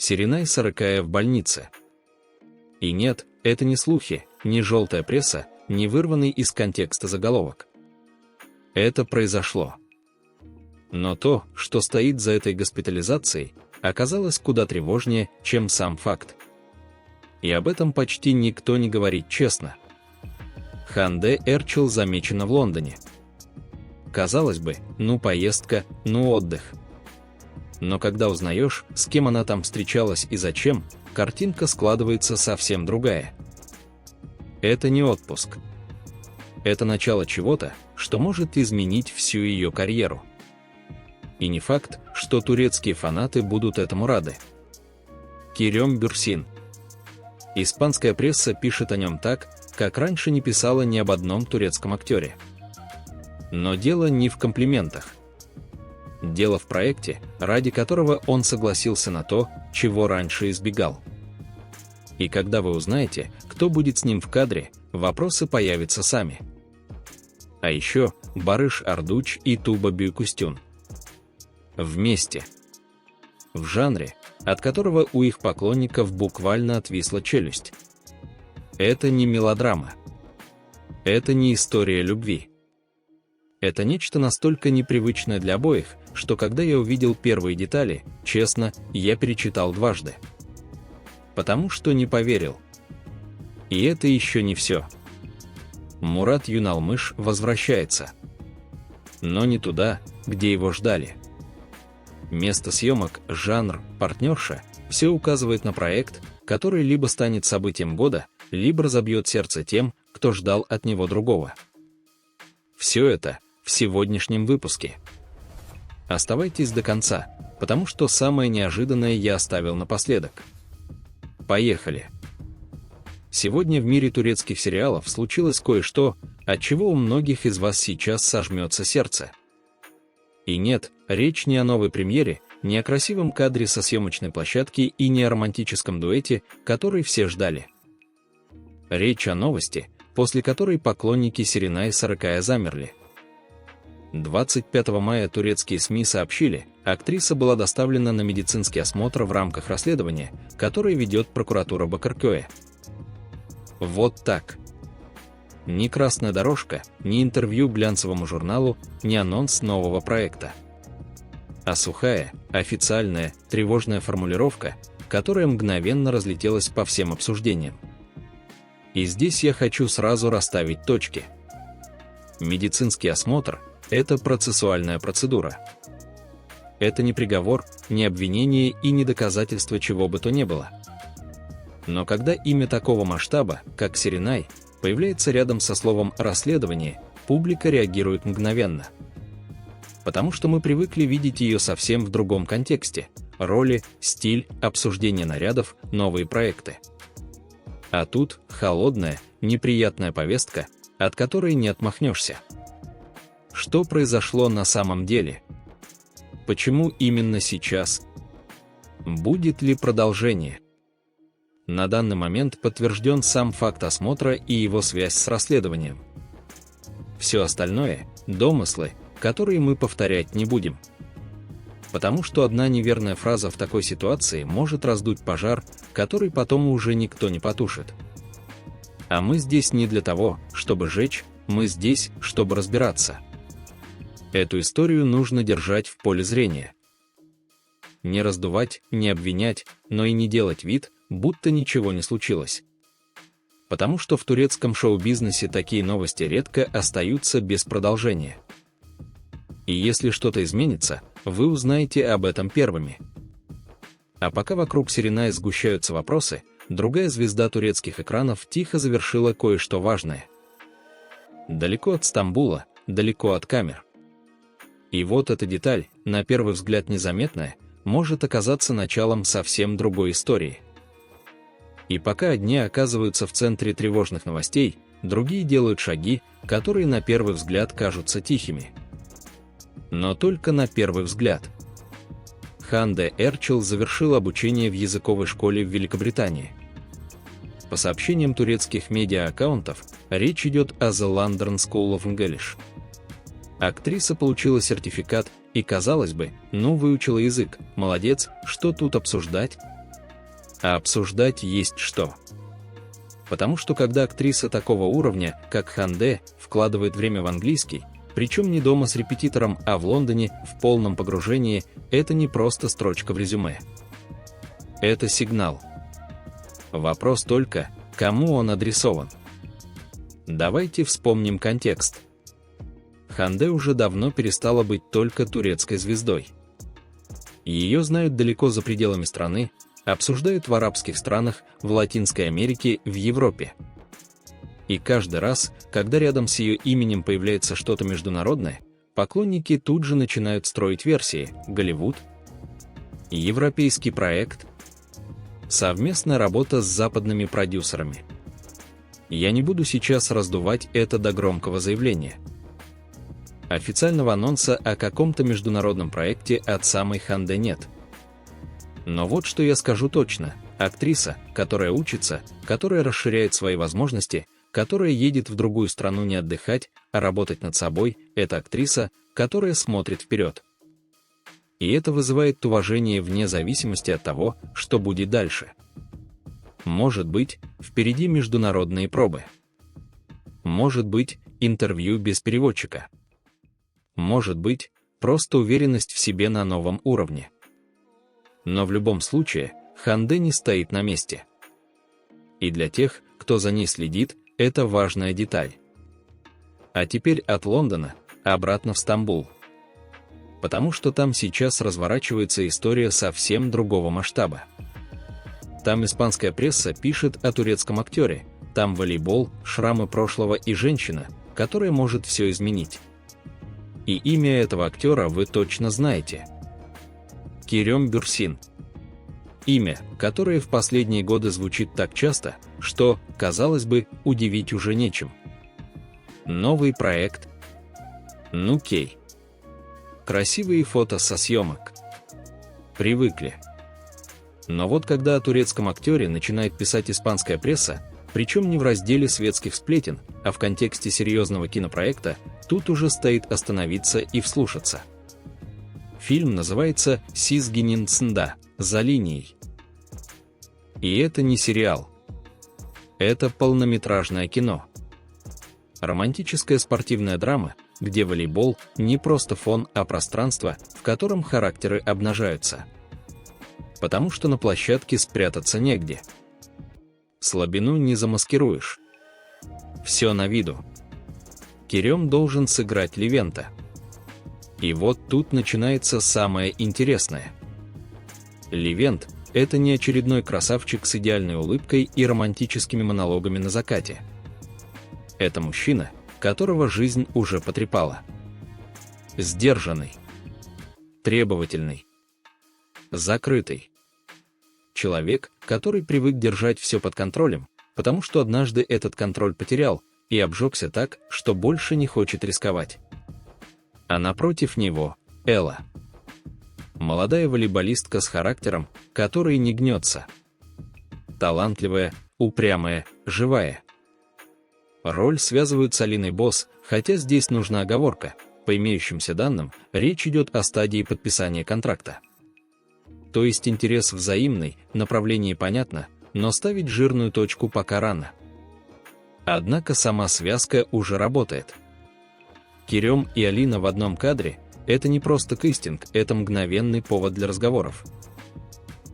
Серенай Сарыкая в больнице. И нет, это не слухи, не желтая пресса, не вырванный из контекста заголовок. Это произошло. Но то, что стоит за этой госпитализацией, оказалось куда тревожнее, чем сам факт. И об этом почти никто не говорит честно. Ханде Эрчил замечена в Лондоне. Казалось бы, ну поездка, ну отдых. Но когда узнаешь, с кем она там встречалась и зачем, картинка складывается совсем другая. Это не отпуск. Это начало чего-то, что может изменить всю ее карьеру. И не факт, что турецкие фанаты будут этому рады. Керем Бюрсин. Испанская пресса пишет о нем так, как раньше не писала ни об одном турецком актере. Но дело не в комплиментах. Дело в проекте, ради которого он согласился на то, чего раньше избегал. И когда вы узнаете, кто будет с ним в кадре, вопросы появятся сами. А еще Барыш Ардуч и Туба Бюйкустюн. Вместе. В жанре, от которого у их поклонников буквально отвисла челюсть. Это не мелодрама. Это не история любви. Это нечто настолько непривычное для обоих, что когда я увидел первые детали, честно, я перечитал дважды. Потому что не поверил. И это еще не все. Мурат Юналмыш возвращается. Но не туда, где его ждали. Место съемок, жанр, партнерша – все указывает на проект, который либо станет событием года, либо разобьет сердце тем, кто ждал от него другого. Все это в сегодняшнем выпуске. Оставайтесь до конца, потому что самое неожиданное я оставил напоследок. Поехали! Сегодня в мире турецких сериалов случилось кое-что, от чего у многих из вас сейчас сожмется сердце. И нет, речь не о новой премьере, не о красивом кадре со съемочной площадки и не о романтическом дуэте, который все ждали. Речь о новости, после которой поклонники Серенай Сарыкая замерли. 25 мая турецкие СМИ сообщили, актриса была доставлена на медицинский осмотр в рамках расследования, которое ведет прокуратура Бакыркөе. Вот так. Ни красная дорожка, ни интервью глянцевому журналу, ни анонс нового проекта. А сухая, официальная, тревожная формулировка, которая мгновенно разлетелась по всем обсуждениям. И здесь я хочу сразу расставить точки. Медицинский осмотр – это процессуальная процедура. Это не приговор, не обвинение и не доказательство чего бы то ни было. Но когда имя такого масштаба, как Серенай, появляется рядом со словом «расследование», публика реагирует мгновенно. Потому что мы привыкли видеть ее совсем в другом контексте – роли, стиль, обсуждение нарядов, новые проекты. А тут холодная, неприятная повестка, от которой не отмахнешься. Что произошло на самом деле? Почему именно сейчас? Будет ли продолжение? На данный момент подтвержден сам факт осмотра и его связь с расследованием. Все остальное – домыслы, которые мы повторять не будем. Потому что одна неверная фраза в такой ситуации может раздуть пожар, который потом уже никто не потушит. А мы здесь не для того, чтобы жечь, мы здесь, чтобы разбираться. Эту историю нужно держать в поле зрения. Не раздувать, не обвинять, но и не делать вид, будто ничего не случилось. Потому что в турецком шоу-бизнесе такие новости редко остаются без продолжения. И если что-то изменится, вы узнаете об этом первыми. А пока вокруг Серенай сгущаются вопросы, другая звезда турецких экранов тихо завершила кое-что важное. Далеко от Стамбула, далеко от камер. И вот эта деталь, на первый взгляд незаметная, может оказаться началом совсем другой истории. И пока одни оказываются в центре тревожных новостей, другие делают шаги, которые на первый взгляд кажутся тихими. Но только на первый взгляд. Ханде Эрчил завершил обучение в языковой школе в Великобритании. По сообщениям турецких медиа-аккаунтов, речь идет о The London School of English. Актриса получила сертификат и, казалось бы, выучила язык. Молодец, что тут обсуждать? А обсуждать есть что. Потому что когда актриса такого уровня, как Ханде, вкладывает время в английский, причем не дома с репетитором, а в Лондоне, в полном погружении, это не просто строчка в резюме. Это сигнал. Вопрос только, кому он адресован. Давайте вспомним контекст. Ханде уже давно перестала быть только турецкой звездой. Ее знают далеко за пределами страны, обсуждают в арабских странах, в Латинской Америке, в Европе. И каждый раз, когда рядом с ее именем появляется что-то международное, поклонники тут же начинают строить версии: Голливуд, европейский проект, совместная работа с западными продюсерами. Я не буду сейчас раздувать это до громкого заявления. Официального анонса о каком-то международном проекте от самой Ханде нет. Но вот что я скажу точно: актриса, которая учится, которая расширяет свои возможности, которая едет в другую страну не отдыхать, а работать над собой, это актриса, которая смотрит вперед. И это вызывает уважение вне зависимости от того, что будет дальше. Может быть, впереди международные пробы. Может быть, интервью без переводчика. Может быть, просто уверенность в себе на новом уровне. Но в любом случае, Ханде не стоит на месте. И для тех, кто за ней следит, это важная деталь. А теперь от Лондона обратно в Стамбул. Потому что там сейчас разворачивается история совсем другого масштаба. Там испанская пресса пишет о турецком актере, там волейбол, шрамы прошлого и женщина, которая может все изменить. И имя этого актера вы точно знаете. Керем Бюрсин. Имя, которое в последние годы звучит так часто, что, казалось бы, удивить уже нечем. Новый проект. Ну кей. Красивые фото со съемок. Привыкли. Но вот когда о турецком актере начинает писать испанская пресса, причем не в разделе светских сплетен, а в контексте серьезного кинопроекта, тут уже стоит остановиться и вслушаться. Фильм называется «Сизгинин Цнда. За линией». И это не сериал. Это полнометражное кино. Романтическая спортивная драма, где волейбол не просто фон, а пространство, в котором характеры обнажаются. Потому что на площадке спрятаться негде. Слабину не замаскируешь. Все на виду. Керем должен сыграть Левента. И вот тут начинается самое интересное. Левент – это не очередной красавчик с идеальной улыбкой и романтическими монологами на закате. Это мужчина, которого жизнь уже потрепала. Сдержанный, требовательный, закрытый. Человек, который привык держать все под контролем, потому что однажды этот контроль потерял и обжегся так, что больше не хочет рисковать. А напротив него – Элла. Молодая волейболистка с характером, который не гнется. Талантливая, упрямая, живая. Роль связывают с Алиной Босс, хотя здесь нужна оговорка. По имеющимся данным, речь идет о стадии подписания контракта. То есть интерес взаимный, направление понятно, но ставить жирную точку пока рано. Однако сама связка уже работает. Керем и Алина в одном кадре – это не просто кастинг, это мгновенный повод для разговоров.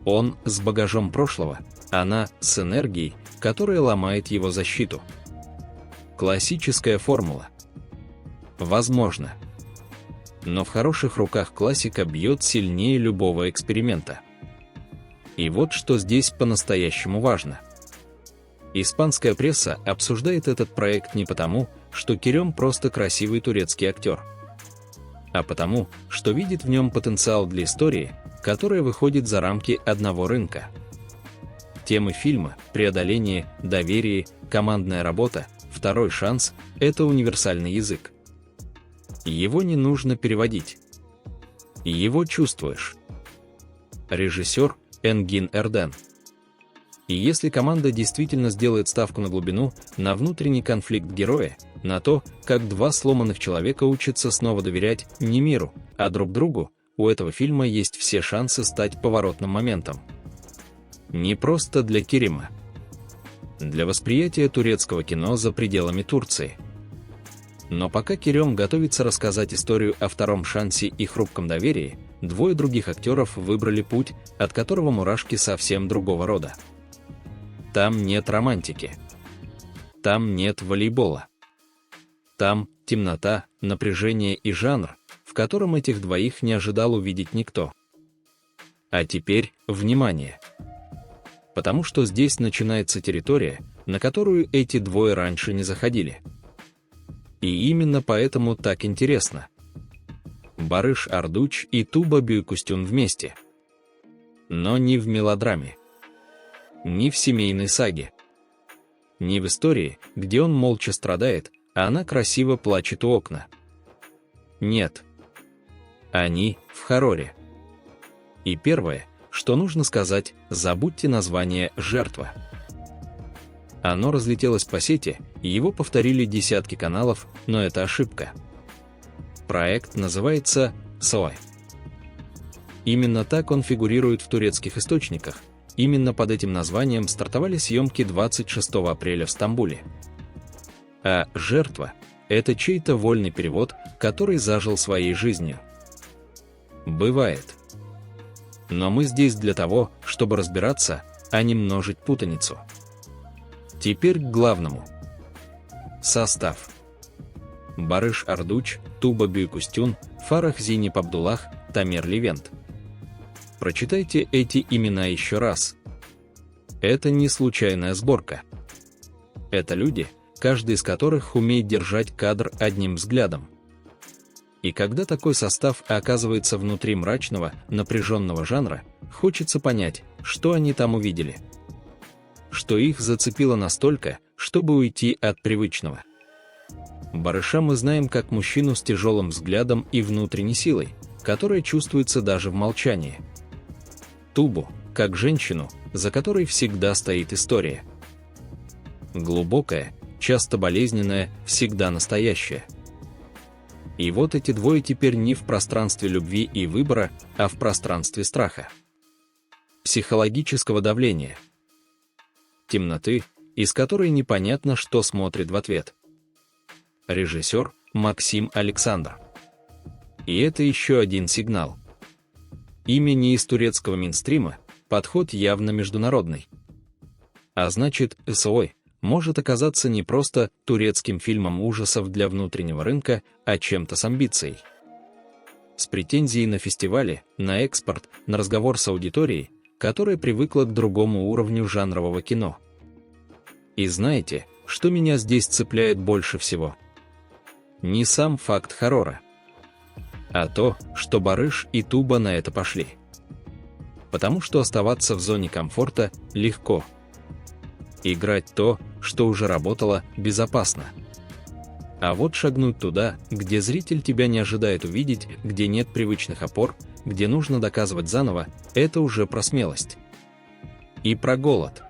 Он с багажом прошлого, она с энергией, которая ломает его защиту. Классическая формула. Возможно. Но в хороших руках классика бьет сильнее любого эксперимента. И вот что здесь по-настоящему важно. Испанская пресса обсуждает этот проект не потому, что Керем просто красивый турецкий актер, а потому, что видит в нем потенциал для истории, которая выходит за рамки одного рынка. Темы фильма – преодоление, доверие, командная работа, второй шанс – это универсальный язык. Его не нужно переводить. Его чувствуешь. Режиссер – Энгин Эрден. И если команда действительно сделает ставку на глубину, на внутренний конфликт героя, на то, как два сломанных человека учатся снова доверять не миру, а друг другу, у этого фильма есть все шансы стать поворотным моментом. Не просто для Керима. Для восприятия турецкого кино за пределами Турции. Но пока Керем готовится рассказать историю о втором шансе и хрупком доверии, двое других актеров выбрали путь, от которого мурашки совсем другого рода. Там нет романтики. Там нет волейбола. Там темнота, напряжение и жанр, в котором этих двоих не ожидал увидеть никто. А теперь, внимание! Потому что здесь начинается территория, на которую эти двое раньше не заходили. И именно поэтому так интересно. Барыш Ардуч и Туба Бюйкустюн вместе. Но не в мелодраме. Не в семейной саге. Не в истории, где он молча страдает, а она красиво плачет у окна. Нет. Они в хорроре. И первое, что нужно сказать, забудьте название «Жертва». Оно разлетелось по сети, и его повторили десятки каналов, но это ошибка. Проект называется «Сой». Именно так он фигурирует в турецких источниках. Именно под этим названием стартовали съемки 26 апреля в Стамбуле. А «Жертва» — это чей-то вольный перевод, который зажил своей жизнью. Бывает. Но мы здесь для того, чтобы разбираться, а не множить путаницу. Теперь к главному. Состав. Барыш Ардуч, Туба Бюйкустюн, Фарах Зинеп Абдуллах, Тамер Левент. Прочитайте эти имена еще раз. Это не случайная сборка. Это люди, каждый из которых умеет держать кадр одним взглядом. И когда такой состав оказывается внутри мрачного, напряженного жанра, хочется понять, что они там увидели. Что их зацепило настолько, чтобы уйти от привычного. Барыша мы знаем как мужчину с тяжелым взглядом и внутренней силой, которая чувствуется даже в молчании. Тубу, как женщину, за которой всегда стоит история. Глубокая, часто болезненная, всегда настоящая. И вот эти двое теперь не в пространстве любви и выбора, а в пространстве страха. Психологического давления. Темноты, из которой непонятно, что смотрит в ответ. Режиссер Максим Александр. И это еще один сигнал. Имя не из турецкого мейнстрима, подход явно международный. А значит, «Сой» может оказаться не просто турецким фильмом ужасов для внутреннего рынка, а чем-то с амбицией. С претензией на фестивале, на экспорт, на разговор с аудиторией, которая привыкла к другому уровню жанрового кино. И знаете, что меня здесь цепляет больше всего? Не сам факт хоррора, а то, что Барыш и Туба на это пошли. Потому что оставаться в зоне комфорта легко. Играть то, что уже работало, безопасно. А вот шагнуть туда, где зритель тебя не ожидает увидеть, где нет привычных опор, где нужно доказывать заново, это уже про смелость. И про голод.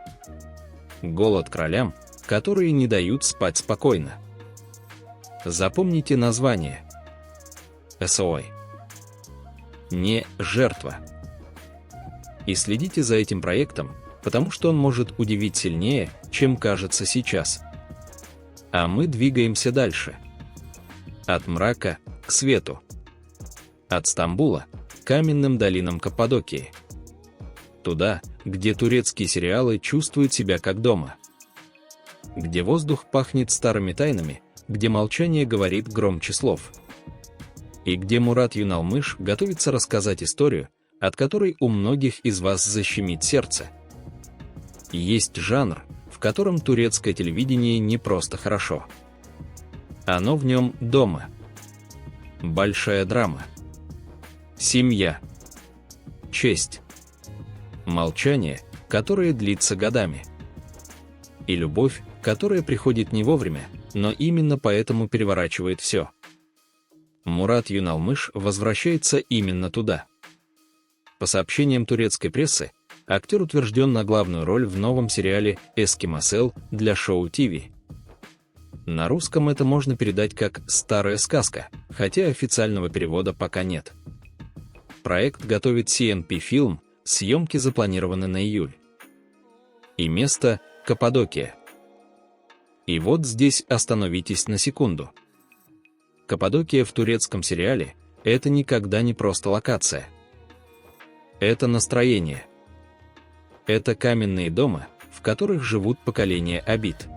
Голод кролям, которые не дают спать спокойно. Запомните название. «Сой». Не «Жертва». И следите за этим проектом, потому что он может удивить сильнее, чем кажется сейчас. А мы двигаемся дальше. От мрака к свету. От Стамбула к каменным долинам Каппадокии. Туда, где турецкие сериалы чувствуют себя как дома. Где воздух пахнет старыми тайнами, где молчание говорит громче слов. И где Мурат Юналмыш готовится рассказать историю, от которой у многих из вас защемит сердце. Есть жанр, в котором турецкое телевидение не просто хорошо. Оно в нем дома. Большая драма. Семья. Честь. Молчание, которое длится годами. И любовь, которая приходит не вовремя, но именно поэтому переворачивает все. Мурат Юналмыш возвращается именно туда. По сообщениям турецкой прессы, актер утвержден на главную роль в новом сериале «Эски Масел» для Шоу ТВ. На русском это можно передать как «Старая сказка», хотя официального перевода пока нет. Проект готовит CNP Film, съемки запланированы на июль. И место – Каппадокия. И вот здесь остановитесь на секунду. Каппадокия в турецком сериале – это никогда не просто локация. Это настроение. Это каменные дома, в которых живут поколения Абид.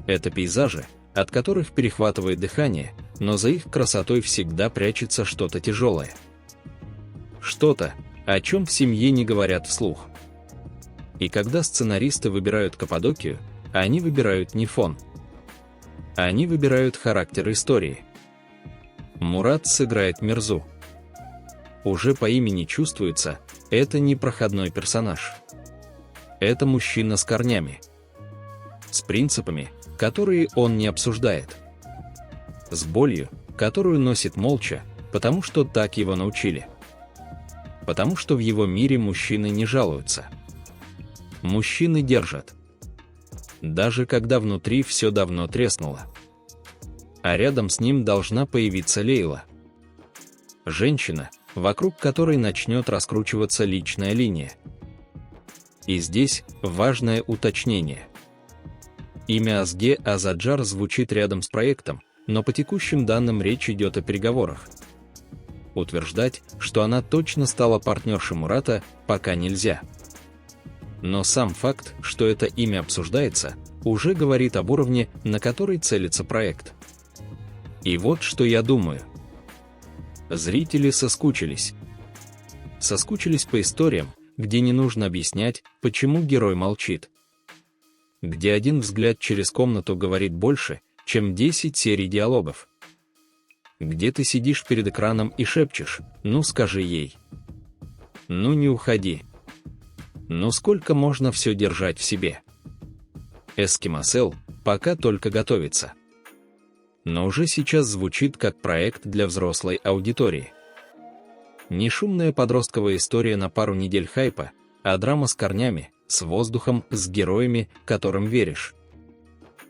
Это пейзажи, от которых перехватывает дыхание, но за их красотой всегда прячется что-то тяжелое. Что-то, о чем в семье не говорят вслух. И когда сценаристы выбирают Каппадокию, они выбирают не фон. Они выбирают характер истории. Мурат сыграет Мирзу. Уже по имени чувствуется, это не проходной персонаж. Это мужчина с корнями. С принципами, которые он не обсуждает. С болью, которую носит молча, потому что так его научили. Потому что в его мире мужчины не жалуются. Мужчины держат. Даже когда внутри все давно треснуло. А рядом с ним должна появиться Лейла. Женщина, вокруг которой начнет раскручиваться личная линия. И здесь важное уточнение. Имя Азге Азаджар звучит рядом с проектом, но по текущим данным речь идет о переговорах. Утверждать, что она точно стала партнершей Мурата, пока нельзя. Но сам факт, что это имя обсуждается, уже говорит об уровне, на который целится проект. И вот что я думаю. Зрители соскучились. Соскучились по историям, где не нужно объяснять, почему герой молчит. Где один взгляд через комнату говорит больше, чем 10 серий диалогов. Где ты сидишь перед экраном и шепчешь: «Ну скажи ей». «Ну не уходи». «Ну сколько можно все держать в себе?» Эскимосел пока только готовится. Но уже сейчас звучит как проект для взрослой аудитории. Не шумная подростковая история на пару недель хайпа, а драма с корнями, с воздухом, с героями, которым веришь.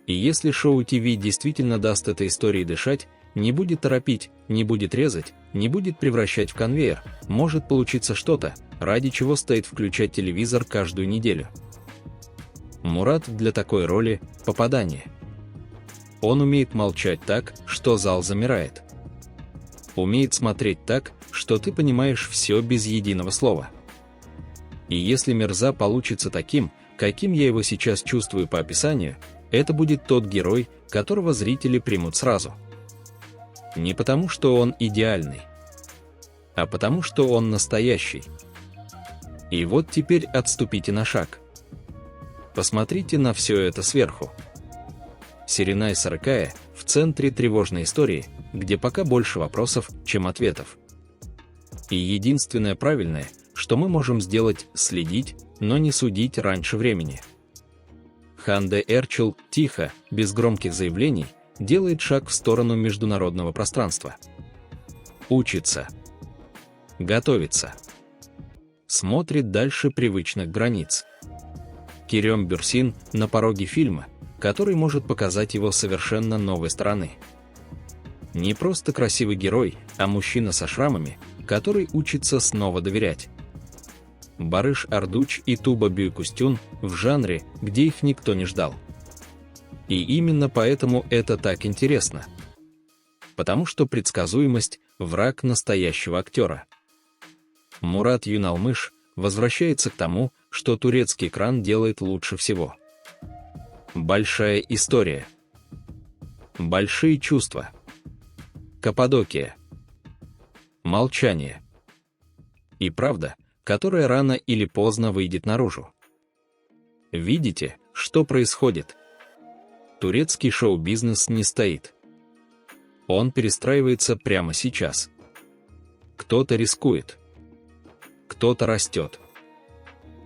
И если шоу ТВ действительно даст этой истории дышать, не будет торопить, не будет резать, не будет превращать в конвейер, может получиться что-то, ради чего стоит включать телевизор каждую неделю. Мурат для такой роли – попадание. Он умеет молчать так, что зал замирает. Умеет смотреть так, что ты понимаешь все без единого слова. И если Мирза получится таким, каким я его сейчас чувствую по описанию, это будет тот герой, которого зрители примут сразу. Не потому, что он идеальный, а потому, что он настоящий. И вот теперь отступите на шаг. Посмотрите на все это сверху. Серенай Сарыкая в центре тревожной истории, где пока больше вопросов, чем ответов. И единственное правильное, что мы можем сделать – следить, но не судить раньше времени. Ханде Эрчел тихо, без громких заявлений, делает шаг в сторону международного пространства. Учится. Готовится. Смотрит дальше привычных границ. Керем Бюрсин на пороге фильма, который может показать его совершенно новой стороны. Не просто красивый герой, а мужчина со шрамами, который учится снова доверять. Барыш Ардуч и Туба Бюйкустюн в жанре, где их никто не ждал. И именно поэтому это так интересно. Потому что предсказуемость – враг настоящего актера. Мурат Юналмыш возвращается к тому, что турецкий экран делает лучше всего. Большая история. Большие чувства. Каппадокия. Молчание. И правда, которая рано или поздно выйдет наружу. Видите, что происходит? Турецкий шоу-бизнес не стоит. Он перестраивается прямо сейчас. Кто-то рискует. Кто-то растет.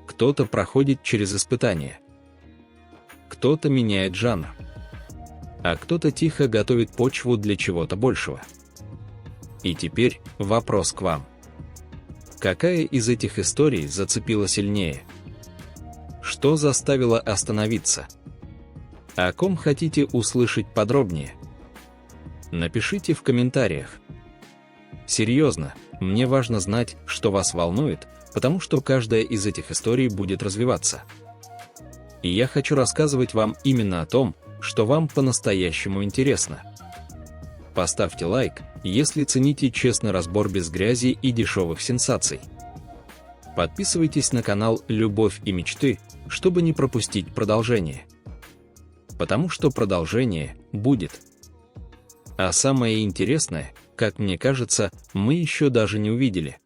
Кто-то проходит через испытания. Кто-то меняет жанр. А кто-то тихо готовит почву для чего-то большего. И теперь вопрос к вам. Какая из этих историй зацепила сильнее? Что заставило остановиться? О ком хотите услышать подробнее? Напишите в комментариях. Серьезно, мне важно знать, что вас волнует, потому что каждая из этих историй будет развиваться. И я хочу рассказывать вам именно о том, что вам по-настоящему интересно. Поставьте лайк, если цените честный разбор без грязи и дешевых сенсаций. Подписывайтесь на канал «Любовь и мечты», чтобы не пропустить продолжение. Потому что продолжение будет. А самое интересное, как мне кажется, мы еще даже не увидели.